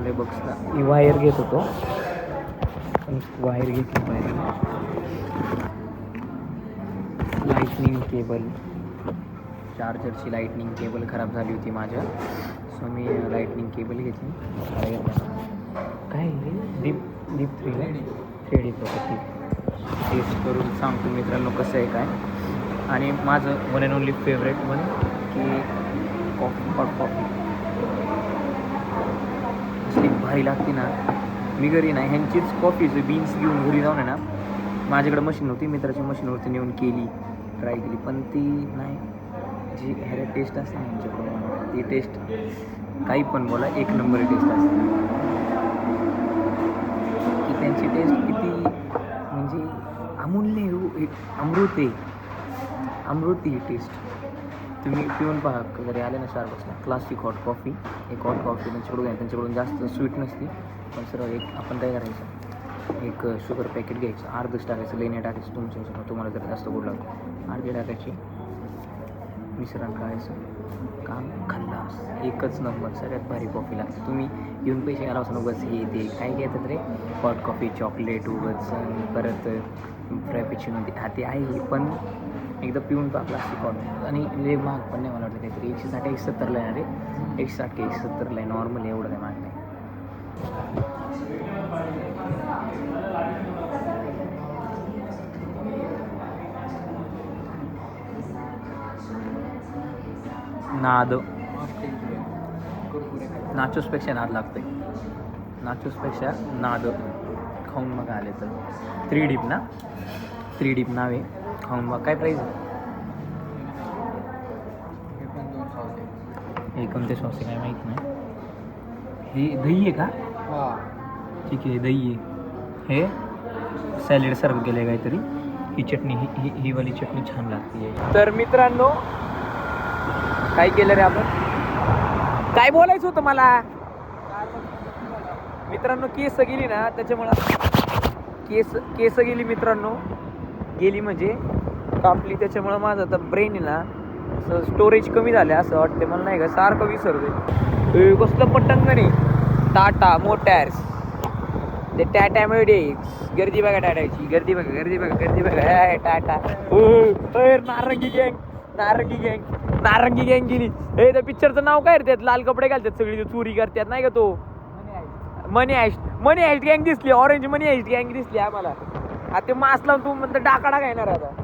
आले बघा. ही वायर घेत होतो, वायर घेतली पाहिजे. लाईटनिंग केबल, चार्जरची लाईटनिंग केबल खराब झाली होती माझ्या, सो मी लाईटनिंग केबल घेतली. काय डीप 3D प्रॉपर्टी टेस्ट करून सांगतो मित्रांनो कसं आहे काय. आणि माझं one and only favourite one की कॉफी, हॉट कॉफी असली भारी लागते ना. मी घरी नाही ह्यांचीच कॉफीचे बीन्स घेऊन घरी जाऊन आहे ना, माझ्याकडे मशीन होती, मित्राची मशीनवरती नेऊन केली, ट्राय केली, पण ती नाही जी ह्याला टेस्ट असते ना ह्यांच्याकडून, ती टेस्ट काही पण बोला एक नंबर टेस्ट असते. की त्यांची टेस्ट किती म्हणजे अमूल्य, अमृती टेस्ट. तुम्ही पिऊन पहा जरी आले ना स्टारबक्सला. क्लासिक हॉट कॉफी, एक हॉट कॉफी त्यांच्याकडून आहे, त्यांच्याकडून जास्त स्वीट नसते, पण सर्व एक आपण काय करायचं, एक शुगर पॅकेट घ्यायचं, अर्धच टाकायचं, लई नाही टाकायचं तुमच्या हिशोबाने, तुम्हाला जर जास्त गोड लागतं अर्धे टाकायची, मिश्रण करायचं, काम खल्लास, एकच नंबर, सगळ्यात भारी कॉफी लागते. तुम्ही येऊन पैसे घाला असं उगाच हे ते काय घेतात रे, हॉट कॉफी, चॉकलेट उगाच, परत फ्रॅपेचिनो हा ते आहे, पण एकदा पिऊन पहा क्लासिक हॉट. आणि लय महाग पण नाही, मला वाटतं काहीतरी 160-170ला आहे रे, 160-170ला आहे नॉर्मल, एवढं काय महाग नाही. नाद नाचोसपेक्षा नाद लागतंय, नाचोसपेक्षा नाद. खाऊन मग आले तर 3 डीप ना, 3 डीप नाव आहे, खाऊन मग. काय प्राईस आहे हे, कोणते सॉस आहे काय माहीत नाही. हे दही आहे का? ठीक आहे, दही आहे. हे सॅलेड सर्व केलं आहे काहीतरी. ही चटणी, ही वाली चटणी छान लागते. तर मित्रांनो काय केलं रे आपण, काय बोलायचं होतं मला मित्रांनो, केस गेली ना त्याच्यामुळं, केस गेली मित्रांनो, गेली म्हणजे कापली, त्याच्यामुळं माझं आता ब्रेन आहे ना असं स्टोरेज कमी झालं असं वाटतं मला, नाही का सारखं विसरते. कसलं पटंग नाही, टाटा मोटर्स, ते टाटामध्ये गर्दी बघा, टाटाची गर्दी बघा, गर्दी बघा, गर्दी बघा, टाटा. नारंगी गँग गेली. हे त्या पिक्चरचं नाव काय रे, त्यात लाल कपडे घालतात सगळी, चोरी करतात नाही का, तो मनी हाइस्ट गँग दिसली, ऑरेंज मनी हाइस्ट गँग दिसली आम्हाला. आता ते मास्क लावून तू म्हणतो डाकाडा घेणार आता.